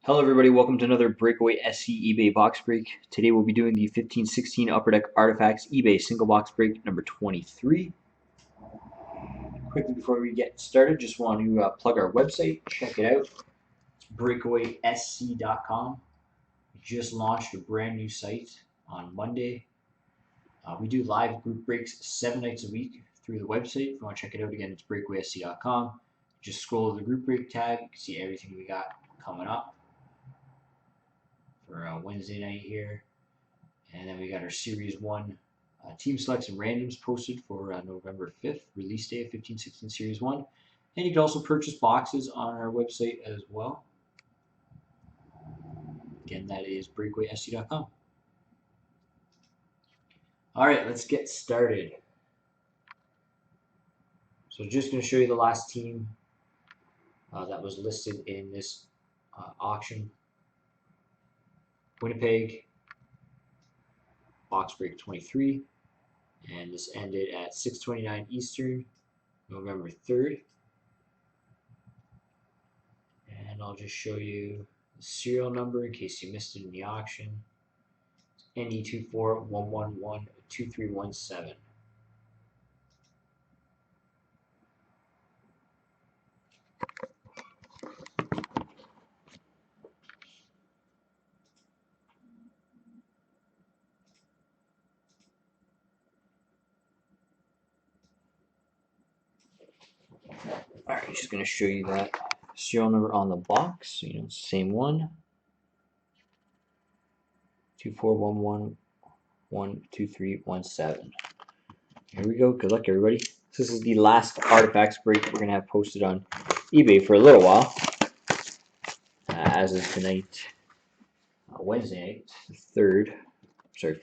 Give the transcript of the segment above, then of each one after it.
Hello everybody, welcome to another Breakaway SC eBay box break. Today we'll be doing the 15-16 Upper Deck Artifacts eBay single box break number 23. Quickly before we get started, just want to plug our website, check it out. It's breakawaysc.com. We just launched a brand new site on Monday. We do live group breaks 7 nights a week through the website. If you want to check it out again, it's breakawaysc.com. Just scroll to the group break tab, you can see everything we got coming up for Wednesday night here. And then we got our Series 1 team selects and randoms posted for November 5th, release day of 15-16 Series 1. And you can also purchase boxes on our website as well. Again, that is breakawaysc.com. All right, let's get started. So just going to show you the last team that was listed in this auction. Winnipeg, box break 23, and this ended at 6:29 Eastern, November 3rd. And I'll just show you the serial number in case you missed it in the auction. NE2411123117. Alright, just going to show you that serial number on the box. So, it's the same one. 2411123117. Here we go. Good luck, everybody. This is the last artifacts break we're going to have posted on eBay for a little while. As of tonight, Wednesday night, the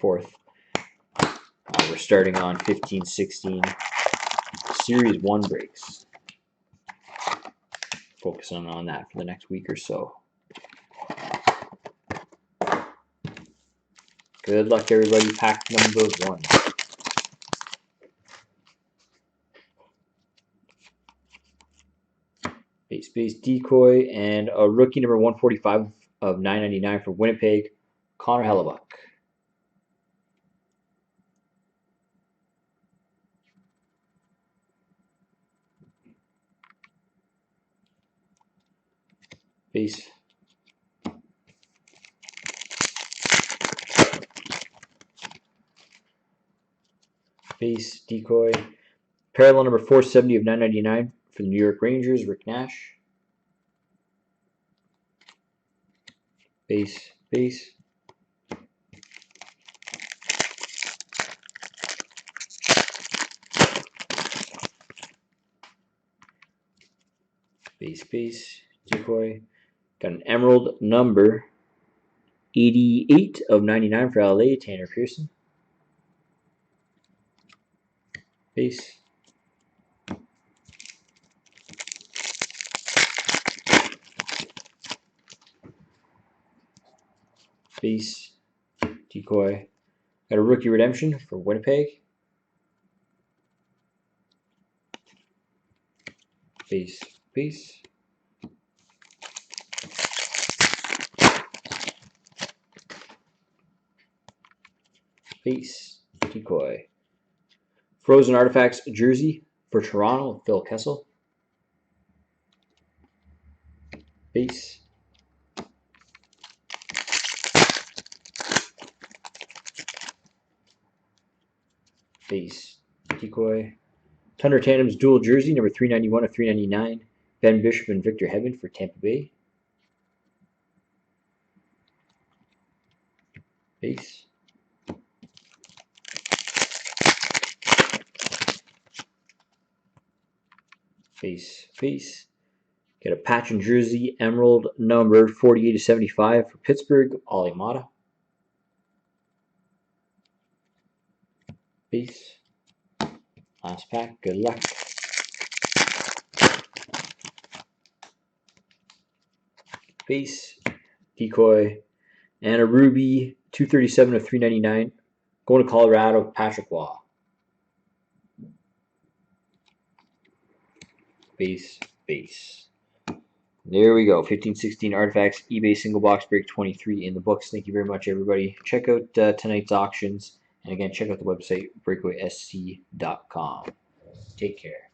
4th. We're starting on 15-16 Series 1 breaks. Focusing on that for the next week or so. Good luck, everybody. Pack number 1. Base decoy and a rookie number 145 of 999 for Winnipeg, Connor Hellebuck. Base. Base decoy. Parallel number 470 of 999 for the New York Rangers, Rick Nash. Base. Base decoy. Got an emerald number 88 of 99 for LA, Tanner Pearson. Base. Base decoy. Got a rookie redemption for Winnipeg. Base. Base decoy. Frozen Artifacts jersey for Toronto, Phil Kessel. Base. Base decoy. Thunder Tandems dual jersey number 391 of 399. Ben Bishop and Victor Hedman for Tampa Bay. Base. Base. Get a patch and jersey emerald number 48 of 75 for Pittsburgh, Ollie Mata. Base. Last pack. Good luck. Base decoy and a ruby 237 of 399 going to Colorado, Patrick Waugh. Base. There we go. 1516 Artifacts eBay single box break 23 in the books. Thank you very much, everybody. Check out tonight's auctions. And again, check out the website breakawaysc.com. Take care.